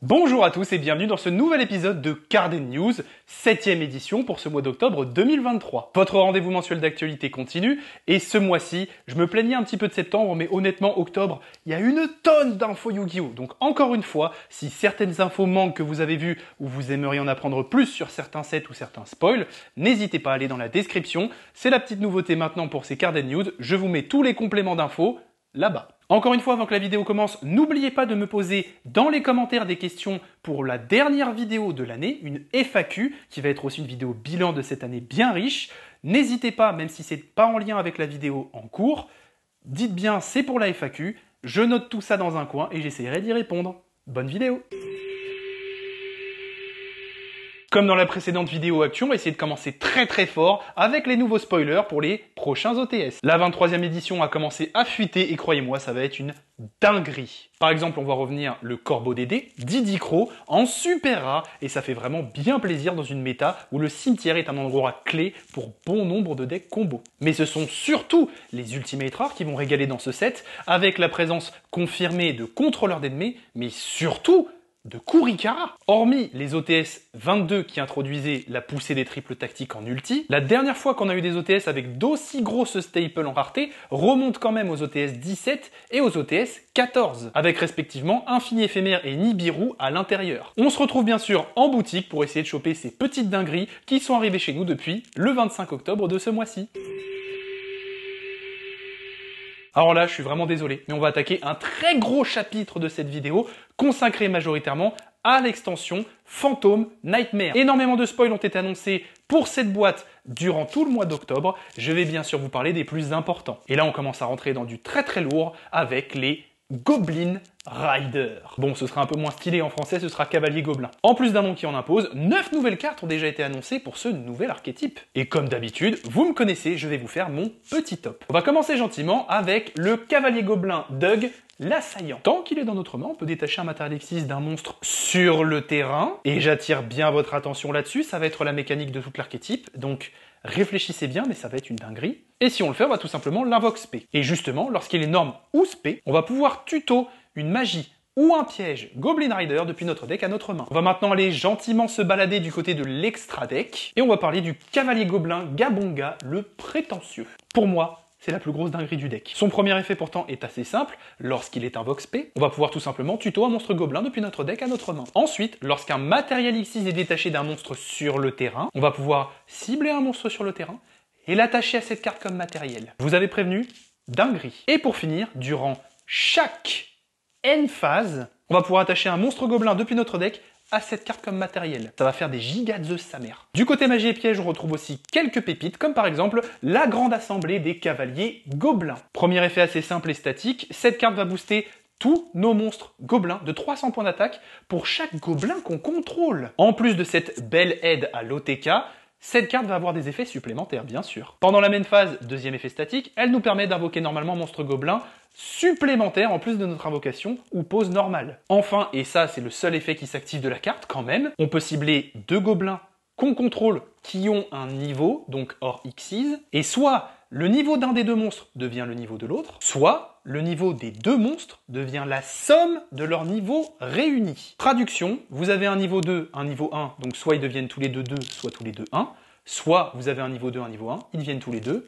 Bonjour à tous et bienvenue dans ce nouvel épisode de Carded News, 7ème édition pour ce mois d'octobre 2023. Votre rendez-vous mensuel d'actualité continue et ce mois-ci, je me plaignais un petit peu de septembre mais honnêtement octobre, il y a une tonne d'infos Yu-Gi-Oh! Donc encore une fois, si certaines infos manquent que vous avez vues ou vous aimeriez en apprendre plus sur certains sets ou certains spoils, n'hésitez pas à aller dans la description, c'est la petite nouveauté maintenant pour ces Carded News, je vous mets tous les compléments d'infos là-bas. Encore une fois, avant que la vidéo commence, n'oubliez pas de me poser dans les commentaires des questions pour la dernière vidéo de l'année, une FAQ, qui va être aussi une vidéo bilan de cette année bien riche. N'hésitez pas, même si c'est pas en lien avec la vidéo en cours, dites bien c'est pour la FAQ, je note tout ça dans un coin et j'essaierai d'y répondre. Bonne vidéo! Comme dans la précédente vidéo actu, on va essayer de commencer très fort avec les nouveaux spoilers pour les prochains OTS. La 23e édition a commencé à fuiter et croyez-moi, ça va être une dinguerie. Par exemple, on va revenir le Corbeau Dédé, Didicro, en super rare et ça fait vraiment bien plaisir dans une méta où le cimetière est un endroit clé pour bon nombre de decks combos. Mais ce sont surtout les Ultimate rares qui vont régaler dans ce set avec la présence confirmée de contrôleurs d'ennemis, mais surtout de Kurikara. Hormis les OTS 22 qui introduisaient la poussée des triples tactiques en ulti, la dernière fois qu'on a eu des OTS avec d'aussi grosses staples en rareté remonte quand même aux OTS 17 et aux OTS 14, avec respectivement Infini Éphémère et Nibiru à l'intérieur. On se retrouve bien sûr en boutique pour essayer de choper ces petites dingueries qui sont arrivées chez nous depuis le 25 octobre de ce mois-ci. Alors là, je suis vraiment désolé, mais on va attaquer un très gros chapitre de cette vidéo consacré majoritairement à l'extension Phantom Nightmare. Énormément de spoils ont été annoncés pour cette boîte durant tout le mois d'octobre. Je vais bien sûr vous parler des plus importants. Et là, on commence à rentrer dans du très lourd avec les Goblin Rider. Bon, ce sera un peu moins stylé en français, ce sera Cavalier Gobelin. En plus d'un nom qui en impose, 9 nouvelles cartes ont déjà été annoncées pour ce nouvel archétype. Et comme d'habitude, vous me connaissez, je vais vous faire mon petit top. On va commencer gentiment avec le Cavalier Gobelin Doug, l'assaillant. Tant qu'il est dans notre main, on peut détacher un Matérialexis d'un monstre sur le terrain. Et j'attire bien votre attention là-dessus, ça va être la mécanique de tout l'archétype. Donc réfléchissez bien, mais ça va être une dinguerie. Et si on le fait, on va tout simplement l'invoque spé. Et justement, lorsqu'il est norme ou spé, on va pouvoir tuto une magie ou un piège Goblin Rider depuis notre deck à notre main. On va maintenant aller gentiment se balader du côté de l'extra deck, et on va parler du Cavalier Gobelin Gabonga, le prétentieux. Pour moi, c'est la plus grosse dinguerie du deck. Son premier effet pourtant est assez simple, lorsqu'il est invoque spé, on va pouvoir tout simplement tuto un monstre gobelin depuis notre deck à notre main. Ensuite, lorsqu'un Matérialexis est détaché d'un monstre sur le terrain, on va pouvoir cibler un monstre sur le terrain et l'attacher à cette carte comme matériel. Je vous avais prévenu, dinguerie. Et pour finir, durant chaque N phase, on va pouvoir attacher un monstre gobelin depuis notre deck à cette carte comme matériel. Ça va faire des gigazeus sa mère. Du côté magie et piège, on retrouve aussi quelques pépites, comme par exemple la grande assemblée des cavaliers gobelins. Premier effet assez simple et statique, cette carte va booster tous nos monstres gobelins de 300 points d'attaque pour chaque gobelin qu'on contrôle. En plus de cette belle aide à l'OTK, cette carte va avoir des effets supplémentaires, bien sûr. Pendant la main phase, deuxième effet statique, elle nous permet d'invoquer normalement monstre gobelin supplémentaire en plus de notre invocation ou pose normale. Enfin, et ça c'est le seul effet qui s'active de la carte quand même, on peut cibler deux gobelins qu'on contrôle qui ont un niveau, donc hors Xyz, et soit le niveau d'un des deux monstres devient le niveau de l'autre, soit le niveau des deux monstres devient la somme de leurs niveaux réunis. Traduction, vous avez un niveau 2, un niveau 1, donc soit ils deviennent tous les deux 2, soit tous les deux 1, soit vous avez un niveau 2, un niveau 1, ils deviennent tous les deux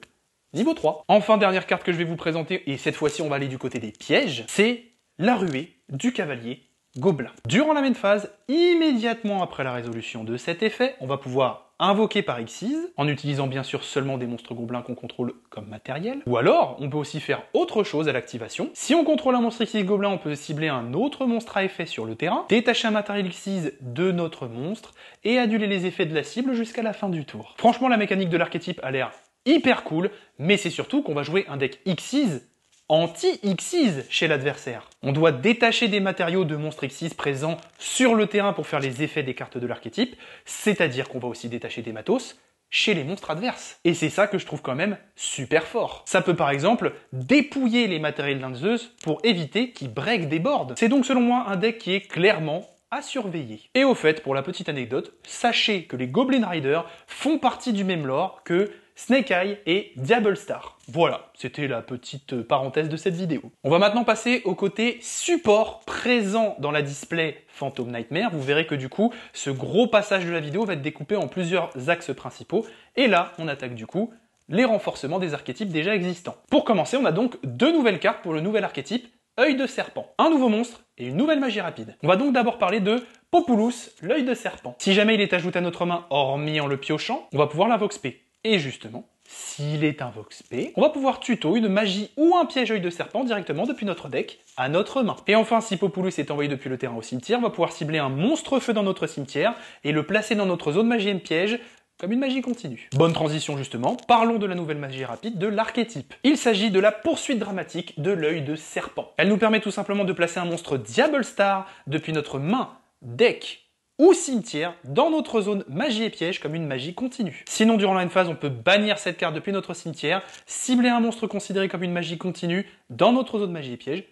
niveau 3. Enfin, dernière carte que je vais vous présenter, et cette fois-ci on va aller du côté des pièges, c'est la ruée du Cavalier Gobelin. Durant la main phase, immédiatement après la résolution de cet effet, on va pouvoir invoquer par Xyz, en utilisant bien sûr seulement des monstres gobelins qu'on contrôle comme matériel. Ou alors, on peut aussi faire autre chose à l'activation. Si on contrôle un monstre Xyz gobelin, on peut cibler un autre monstre à effet sur le terrain, détacher un matériel Xyz de notre monstre, et annuler les effets de la cible jusqu'à la fin du tour. Franchement, la mécanique de l'archétype a l'air hyper cool, mais c'est surtout qu'on va jouer un deck Xyz anti-Xyz chez l'adversaire. On doit détacher des matériaux de monstres Xyz présents sur le terrain pour faire les effets des cartes de l'archétype, c'est-à-dire qu'on va aussi détacher des matos chez les monstres adverses. Et c'est ça que je trouve quand même super fort. Ça peut par exemple dépouiller les matériels d'un Zeus pour éviter qu'ils break des boards. C'est donc selon moi un deck qui est clairement à surveiller. Et au fait, pour la petite anecdote, sachez que les Goblin Riders font partie du même lore que Snake Eye et Diable Star. Voilà, c'était la petite parenthèse de cette vidéo. On va maintenant passer au côté support présent dans la display Phantom Nightmare. Vous verrez que du coup, ce gros passage de la vidéo va être découpé en plusieurs axes principaux. Et là, on attaque du coup les renforcements des archétypes déjà existants. Pour commencer, on a donc 2 nouvelles cartes pour le nouvel archétype Œil de Serpent. Un nouveau monstre et une nouvelle magie rapide. On va donc d'abord parler de Populous, l'Œil de Serpent. Si jamais il est ajouté à notre main, hormis en le piochant, on va pouvoir l'invoquer spé. Et justement, s'il est invoque spé, on va pouvoir tuto une magie ou un piège Œil de Serpent directement depuis notre deck à notre main. Et enfin, si Populous est envoyé depuis le terrain au cimetière, on va pouvoir cibler un monstre feu dans notre cimetière et le placer dans notre zone magie et piège comme une magie continue. Bonne transition justement, parlons de la nouvelle magie rapide de l'archétype. Il s'agit de la poursuite dramatique de l'Œil de Serpent. Elle nous permet tout simplement de placer un monstre Diable Star depuis notre main, deck ou cimetière dans notre zone magie et piège comme une magie continue. Sinon, durant la phase, on peut bannir cette carte depuis notre cimetière, cibler un monstre considéré comme une magie continue dans notre zone magie et piège,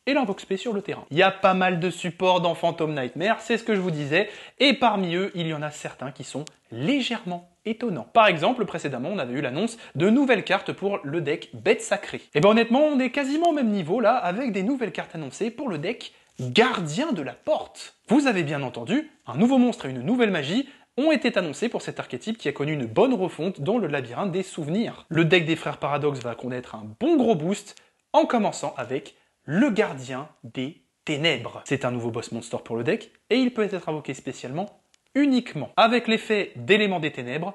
et l'invoque spé sur le terrain. Il y a pas mal de supports dans Phantom Nightmare, c'est ce que je vous disais, et parmi eux, il y en a certains qui sont légèrement étonnants. Par exemple, précédemment, on avait eu l'annonce de nouvelles cartes pour le deck Bête Sacrée. Et bien honnêtement, on est quasiment au même niveau là, avec des nouvelles cartes annoncées pour le deck Gardien de la Porte. Vous avez bien entendu, un nouveau monstre et une nouvelle magie ont été annoncés pour cet archétype qui a connu une bonne refonte dans le labyrinthe des souvenirs. Le deck des frères Paradox va connaître un bon gros boost, en commençant avec le Gardien des Ténèbres. C'est un nouveau boss monster pour le deck, et il peut être invoqué spécialement uniquement avec l'effet d'élément des ténèbres,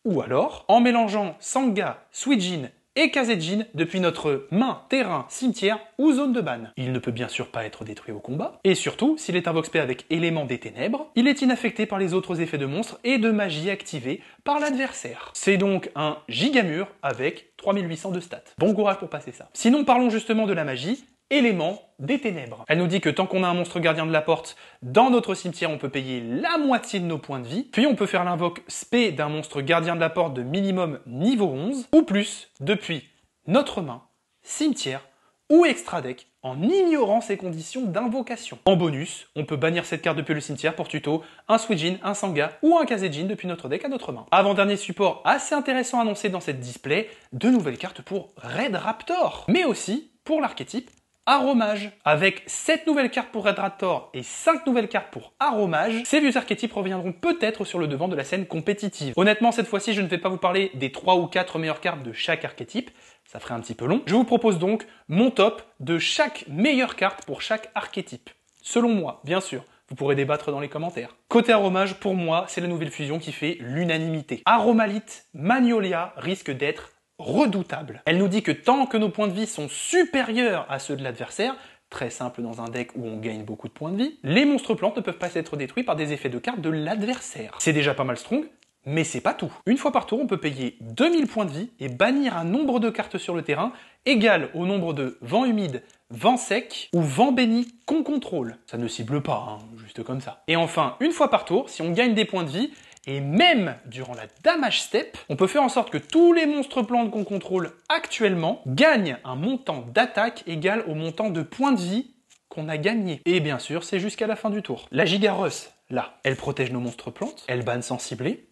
ou alors en mélangeant Sanga, Suijin et Kazejin depuis notre main, terrain, cimetière ou zone de ban. Il ne peut bien sûr pas être détruit au combat, et surtout, s'il est invoqué avec élément des ténèbres, il est inaffecté par les autres effets de monstres et de magie activés par l'adversaire. C'est donc un gigamur avec 3800 de stats. Bon courage pour passer ça. Sinon, parlons justement de la magie, élément des ténèbres. Elle nous dit que tant qu'on a un monstre gardien de la porte dans notre cimetière, on peut payer la moitié de nos points de vie, puis on peut faire l'invoque spé d'un monstre gardien de la porte de minimum niveau 11, ou plus, depuis notre main, cimetière ou extra deck, en ignorant ses conditions d'invocation. En bonus, on peut bannir cette carte depuis le cimetière pour tuto un Suijin, un Sanga ou un Kazejin depuis notre deck à notre main. Avant-dernier support assez intéressant annoncé dans cette display, de nouvelles cartes pour Red Raptor, mais aussi pour l'archétype Aromage. Avec 7 nouvelles cartes pour Red Raptor et 5 nouvelles cartes pour Aromage, ces vieux archétypes reviendront peut-être sur le devant de la scène compétitive. Honnêtement, cette fois-ci, je ne vais pas vous parler des 3 ou 4 meilleures cartes de chaque archétype, ça ferait un petit peu long. Je vous propose donc mon top de chaque meilleure carte pour chaque archétype. Selon moi, bien sûr. Vous pourrez débattre dans les commentaires. Côté Aromage, pour moi, c'est la nouvelle fusion qui fait l'unanimité. Aromalite Magnolia risque d'être redoutable. Elle nous dit que tant que nos points de vie sont supérieurs à ceux de l'adversaire, très simple dans un deck où on gagne beaucoup de points de vie, les monstres plantes ne peuvent pas être détruits par des effets de cartes de l'adversaire. C'est déjà pas mal strong, mais c'est pas tout. Une fois par tour, on peut payer 2000 points de vie et bannir un nombre de cartes sur le terrain égal au nombre de vent humide, vent sec ou vent béni qu'on contrôle. Ça ne cible pas, hein, juste comme ça. Et enfin, une fois par tour, si on gagne des points de vie, et même durant la damage step, on peut faire en sorte que tous les monstres plantes qu'on contrôle actuellement gagnent un montant d'attaque égal au montant de points de vie qu'on a gagné. Et bien sûr, c'est jusqu'à la fin du tour. La Gigaruss, là, elle protège nos monstres plantes, elle banne sans cibler,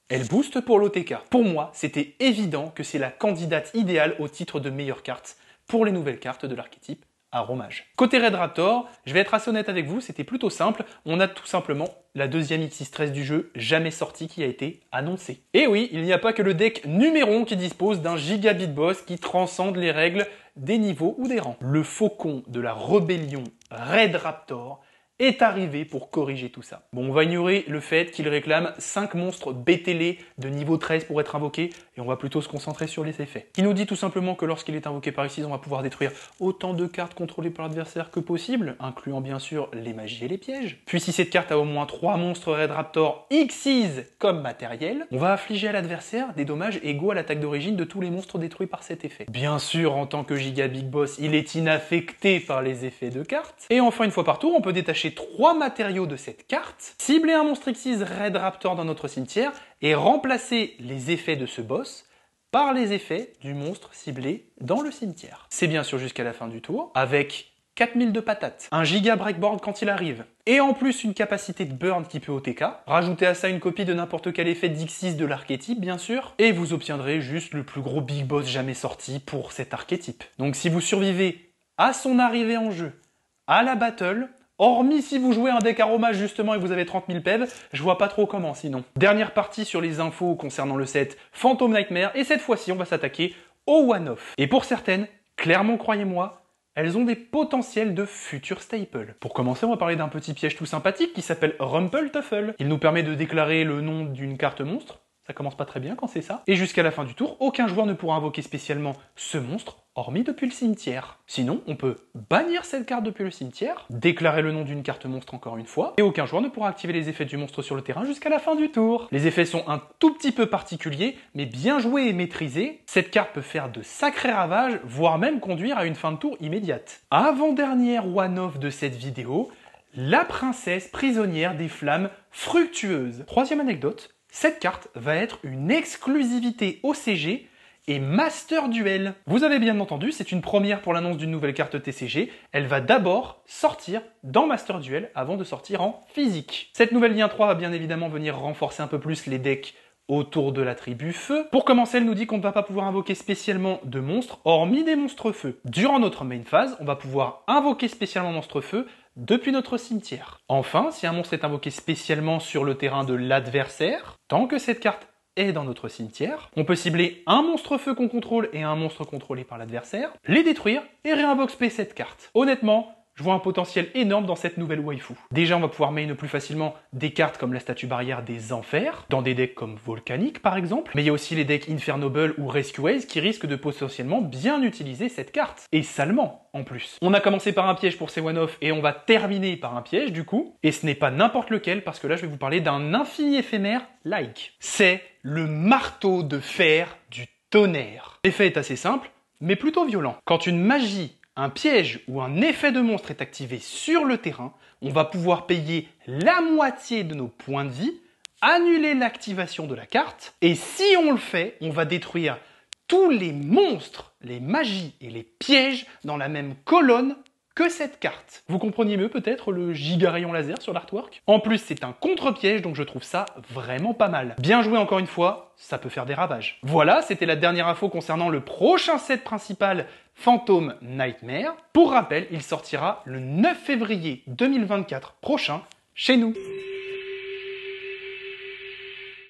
elle booste pour l'OTK. Pour moi, c'était évident que c'est la candidate idéale au titre de meilleure carte pour les nouvelles cartes de l'archétype Aromage. Côté Red Raptor, je vais être assez honnête avec vous, c'était plutôt simple. On a tout simplement la deuxième X-13 du jeu jamais sortie qui a été annoncée. Et oui, il n'y a pas que le deck Numéron qui dispose d'un gigabit boss qui transcende les règles des niveaux ou des rangs. Le faucon de la rébellion Red Raptor est arrivé pour corriger tout ça. Bon, on va ignorer le fait qu'il réclame 5 monstres BTL de niveau 13 pour être invoqués, et on va plutôt se concentrer sur les effets. Il nous dit tout simplement que lorsqu'il est invoqué par ici, on va pouvoir détruire autant de cartes contrôlées par l'adversaire que possible, incluant bien sûr les magies et les pièges. Puis si cette carte a au moins 3 monstres Red Raptor Xyz comme matériel, on va affliger à l'adversaire des dommages égaux à l'attaque d'origine de tous les monstres détruits par cet effet. Bien sûr, en tant que Giga Big Boss, il est inaffecté par les effets de cartes. Et enfin, une fois par tour, on peut détacher 3 matériaux de cette carte, cibler un monstre Xyz Red Raptor dans notre cimetière et remplacer les effets de ce boss par les effets du monstre ciblé dans le cimetière. C'est bien sûr jusqu'à la fin du tour, avec 4000 de patates, 1 giga breakboard quand il arrive, et en plus une capacité de burn qui peut OTK. Rajoutez à ça une copie de n'importe quel effet d'X6 de l'archétype, bien sûr, et vous obtiendrez juste le plus gros big boss jamais sorti pour cet archétype. Donc si vous survivez à son arrivée en jeu, à la battle, hormis si vous jouez un deck aroma justement et vous avez 30 000 PEV, je vois pas trop comment sinon. Dernière partie sur les infos concernant le set Phantom Nightmare, et cette fois-ci on va s'attaquer au one-off. Et pour certaines, clairement croyez-moi, elles ont des potentiels de futurs staples. Pour commencer, on va parler d'un petit piège tout sympathique qui s'appelle Rumple Tuffle. Il nous permet de déclarer le nom d'une carte monstre. Ça commence pas très bien quand c'est ça. Et jusqu'à la fin du tour, aucun joueur ne pourra invoquer spécialement ce monstre, hormis depuis le cimetière. Sinon, on peut bannir cette carte depuis le cimetière, déclarer le nom d'une carte monstre encore une fois, et aucun joueur ne pourra activer les effets du monstre sur le terrain jusqu'à la fin du tour. Les effets sont un tout petit peu particuliers, mais bien joués et maîtrisés, cette carte peut faire de sacrés ravages, voire même conduire à une fin de tour immédiate. Avant-dernière one-off de cette vidéo, la princesse prisonnière des flammes fructueuses. Troisième anecdote, cette carte va être une exclusivité OCG et Master Duel. Vous avez bien entendu, c'est une première pour l'annonce d'une nouvelle carte TCG. Elle va d'abord sortir dans Master Duel avant de sortir en physique. Cette nouvelle lien 3 va bien évidemment venir renforcer un peu plus les decks autour de la tribu feu. Pour commencer, elle nous dit qu'on ne va pas pouvoir invoquer spécialement de monstres, hormis des monstres feu. Durant notre main phase, on va pouvoir invoquer spécialement monstre feu depuis notre cimetière. Enfin, si un monstre est invoqué spécialement sur le terrain de l'adversaire, tant que cette carte est dans notre cimetière, on peut cibler un monstre feu qu'on contrôle et un monstre contrôlé par l'adversaire, les détruire et réinvoquer cette carte. Honnêtement, je vois un potentiel énorme dans cette nouvelle waifu. Déjà, on va pouvoir main plus facilement des cartes comme la statue barrière des enfers, dans des decks comme Volcanic par exemple, mais il y a aussi les decks Infernoble ou Rescueways qui risquent de potentiellement bien utiliser cette carte, et salement en plus. On a commencé par un piège pour ces one-off et on va terminer par un piège du coup, et ce n'est pas n'importe lequel parce que là je vais vous parler d'un infini éphémère like. C'est le marteau de fer du tonnerre. L'effet est assez simple, mais plutôt violent. Quand une magie, un piège ou un effet de monstre est activé sur le terrain, on va pouvoir payer la moitié de nos points de vie, annuler l'activation de la carte, et si on le fait, on va détruire tous les monstres, les magies et les pièges dans la même colonne que cette carte. Vous compreniez mieux peut-être le giga rayon laser sur l'artwork? En plus, c'est un contre-piège, donc je trouve ça vraiment pas mal. Bien joué encore une fois, ça peut faire des ravages. Voilà, c'était la dernière info concernant le prochain set principal Phantom Nightmare. Pour rappel, il sortira le 9 février 2024 prochain chez nous.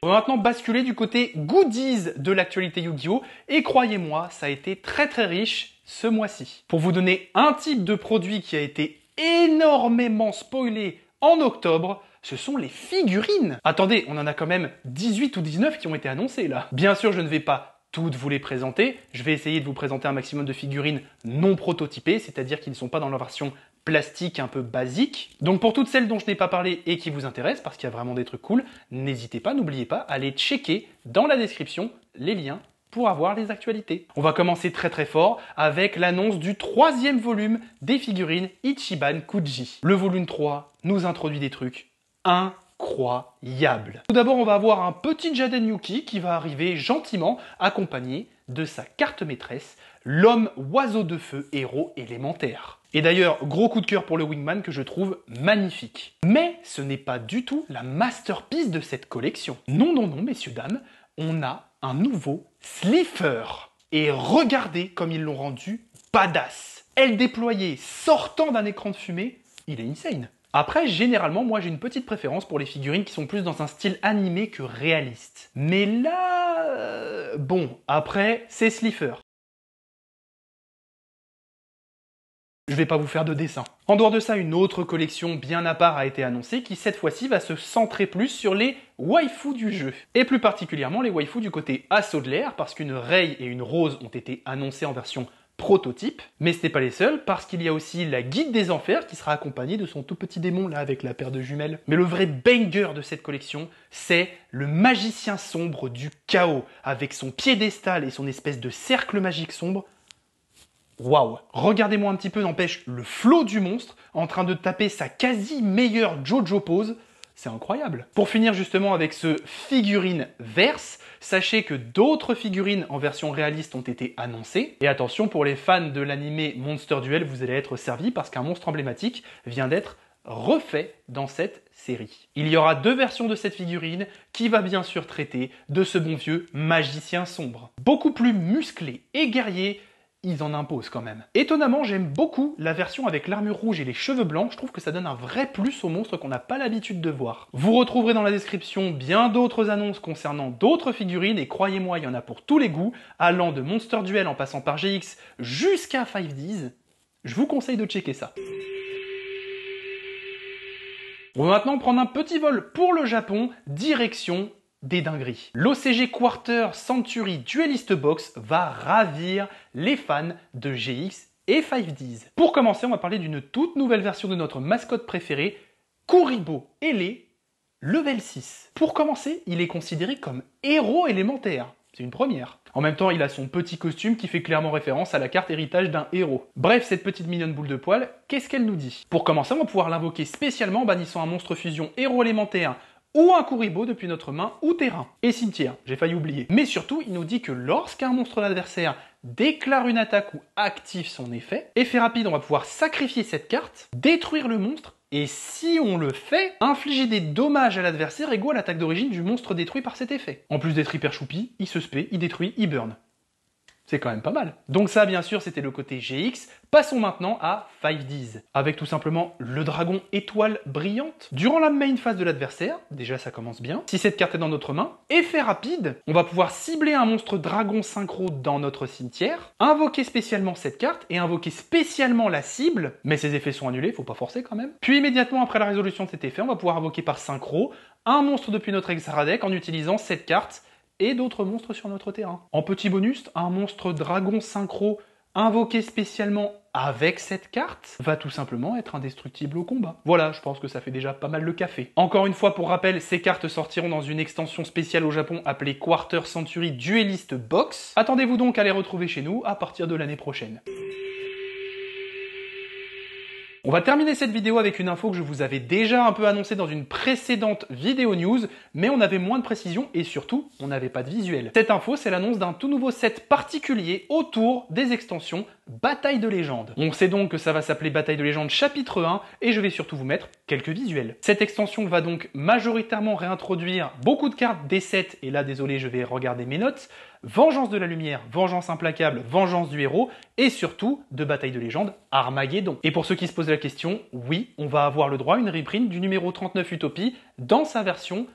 On va maintenant basculer du côté goodies de l'actualité Yu-Gi-Oh! Et croyez-moi, ça a été très riche ce mois-ci. Pour vous donner un type de produit qui a été énormément spoilé en octobre, ce sont les figurines. Attendez, on en a quand même 18 ou 19 qui ont été annoncées là. Bien sûr, je ne vais pas toutes vous les présenter. Je vais essayer de vous présenter un maximum de figurines non prototypées, c'est-à-dire qui ne sont pas dans leur version plastique un peu basique. Donc pour toutes celles dont je n'ai pas parlé et qui vous intéressent, parce qu'il y a vraiment des trucs cool, n'hésitez pas, n'oubliez pas, à aller checker dans la description les liens pour avoir les actualités. On va commencer très fort avec l'annonce du 3e volume des figurines Ichiban Kuji. Le volume 3 nous introduit des trucs incroyables. Tout d'abord, on va avoir un petit Jaden Yuki qui va arriver gentiment accompagné de sa carte maîtresse, l'homme oiseau de feu héros élémentaire. Et d'ailleurs, gros coup de cœur pour le Wingman que je trouve magnifique. Mais ce n'est pas du tout la masterpiece de cette collection. Non, messieurs, dames, on a un nouveau Slifer. Et regardez comme ils l'ont rendu badass. Elle déployée sortant d'un écran de fumée, il est insane. Après, généralement, moi j'ai une petite préférence pour les figurines qui sont plus dans un style animé que réaliste. Mais là... bon, après, c'est Slifer. Je vais pas vous faire de dessin. En dehors de ça, une autre collection bien à part a été annoncée qui cette fois-ci va se centrer plus sur les waifus du jeu. Et plus particulièrement les waifus du côté assaut de l'air parce qu'une Rei et une Rose ont été annoncées en version prototype. Mais ce n'est pas les seuls parce qu'il y a aussi la guide des enfers qui sera accompagnée de son tout petit démon là avec la paire de jumelles. Mais le vrai banger de cette collection, c'est le magicien sombre du chaos avec son piédestal et son espèce de cercle magique sombre. Waouh! Regardez-moi un petit peu, n'empêche, le flow du monstre en train de taper sa quasi meilleure JoJo pose. C'est incroyable. Pour finir justement avec ce figurine verse, sachez que d'autres figurines en version réaliste ont été annoncées. Et attention, pour les fans de l'animé Monster Duel, vous allez être servis parce qu'un monstre emblématique vient d'être refait dans cette série. Il y aura 2 versions de cette figurine qui va bien sûr traiter de ce bon vieux magicien sombre. Beaucoup plus musclé et guerrier, ils en imposent quand même. Étonnamment, j'aime beaucoup la version avec l'armure rouge et les cheveux blancs. Je trouve que ça donne un vrai plus au monstre qu'on n'a pas l'habitude de voir. Vous retrouverez dans la description bien d'autres annonces concernant d'autres figurines et croyez-moi, il y en a pour tous les goûts, allant de Monster Duel en passant par GX jusqu'à 5Ds. Je vous conseille de checker ça. On va maintenant prendre un petit vol pour le Japon, direction des dingueries. L'OCG Quarter Century Duelist Box va ravir les fans de GX et 5Ds. Pour commencer, on va parler d'une toute nouvelle version de notre mascotte préférée, Kuribo Ailé, level 6. Pour commencer, il est considéré comme héros élémentaire. C'est une première. En même temps, il a son petit costume qui fait clairement référence à la carte héritage d'un héros. Bref, cette petite mignonne boule de poil, qu'est-ce qu'elle nous dit? Pour commencer, on va pouvoir l'invoquer spécialement en bannissant un monstre fusion héros élémentaire ou un Kuribo depuis notre main ou terrain. Et cimetière, j'ai failli oublier. Mais surtout, il nous dit que lorsqu'un monstre d'adversaire déclare une attaque ou active son effet rapide, on va pouvoir sacrifier cette carte, détruire le monstre, et si on le fait, infliger des dommages à l'adversaire égaux à l'attaque d'origine du monstre détruit par cet effet. En plus d'être hyper choupi, il se spé, il détruit, il burn. C'est quand même pas mal. Donc ça, bien sûr, c'était le côté GX. Passons maintenant à 5Ds, avec tout simplement le dragon étoile brillante. Durant la main phase de l'adversaire, déjà ça commence bien, si cette carte est dans notre main, effet rapide, on va pouvoir cibler un monstre dragon synchro dans notre cimetière, invoquer spécialement cette carte et invoquer spécialement la cible, mais ces effets sont annulés, faut pas forcer quand même. Puis immédiatement après la résolution de cet effet, on va pouvoir invoquer par synchro un monstre depuis notre extra deck en utilisant cette carte et d'autres monstres sur notre terrain. En petit bonus, un monstre dragon synchro invoqué spécialement avec cette carte va tout simplement être indestructible au combat. Voilà, je pense que ça fait déjà pas mal le café. Encore une fois, pour rappel, ces cartes sortiront dans une extension spéciale au Japon appelée Quarter Century Duelist Box. Attendez-vous donc à les retrouver chez nous à partir de l'année prochaine. On va terminer cette vidéo avec une info que je vous avais déjà un peu annoncée dans une précédente vidéo news, mais on avait moins de précision et surtout, on n'avait pas de visuel. Cette info, c'est l'annonce d'un tout nouveau set particulier autour des extensions Bataille de légende. On sait donc que ça va s'appeler Bataille de légende chapitre 1 et je vais surtout vous mettre quelques visuels. Cette extension va donc majoritairement réintroduire beaucoup de cartes des sets, et là désolé je vais regarder mes notes, Vengeance de la lumière, Vengeance implacable, Vengeance du héros, et surtout, de Bataille de légende, Armageddon. Et pour ceux qui se posent la question, oui, on va avoir le droit à une reprint du numéro 39 Utopie dans sa version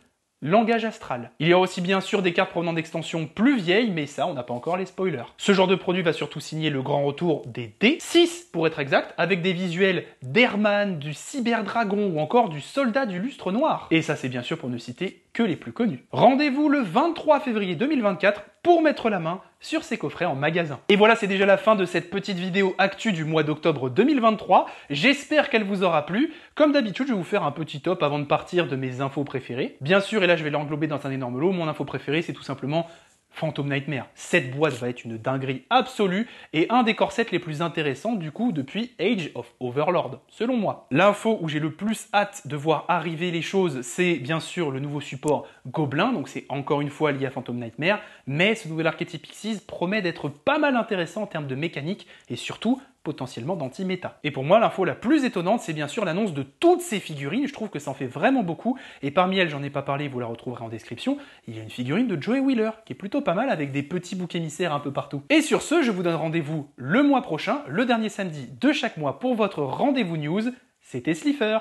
langage astral. Il y a aussi bien sûr des cartes provenant d'extensions plus vieilles, mais ça, on n'a pas encore les spoilers. Ce genre de produit va surtout signer le grand retour des dés, 6 pour être exact, avec des visuels d'Herman, du Cyberdragon ou encore du Soldat du Lustre Noir. Et ça, c'est bien sûr pour ne citer que les plus connus. Rendez-vous le 23 février 2024 pour mettre la main sur ces coffrets en magasin. Et voilà, c'est déjà la fin de cette petite vidéo actu du mois d'octobre 2023. J'espère qu'elle vous aura plu. Comme d'habitude, je vais vous faire un petit top avant de partir de mes infos préférées. Bien sûr, et là je vais l'englober dans un énorme lot, mon info préférée, c'est tout simplement Phantom Nightmare. Cette boîte va être une dinguerie absolue et un des corsets les plus intéressants du coup depuis Age of Overlord, selon moi. L'info où j'ai le plus hâte de voir arriver les choses, c'est bien sûr le nouveau support Gobelin, donc c'est encore une fois lié à Phantom Nightmare, mais ce nouvel archétype Pixies promet d'être pas mal intéressant en termes de mécanique et surtout potentiellement d'anti-méta. Et pour moi, l'info la plus étonnante, c'est bien sûr l'annonce de toutes ces figurines. Je trouve que ça en fait vraiment beaucoup. Et parmi elles, j'en ai pas parlé, vous la retrouverez en description, il y a une figurine de Joey Wheeler, qui est plutôt pas mal avec des petits boucs émissaires un peu partout. Et sur ce, je vous donne rendez-vous le mois prochain, le dernier samedi de chaque mois pour votre rendez-vous news. C'était Slifer.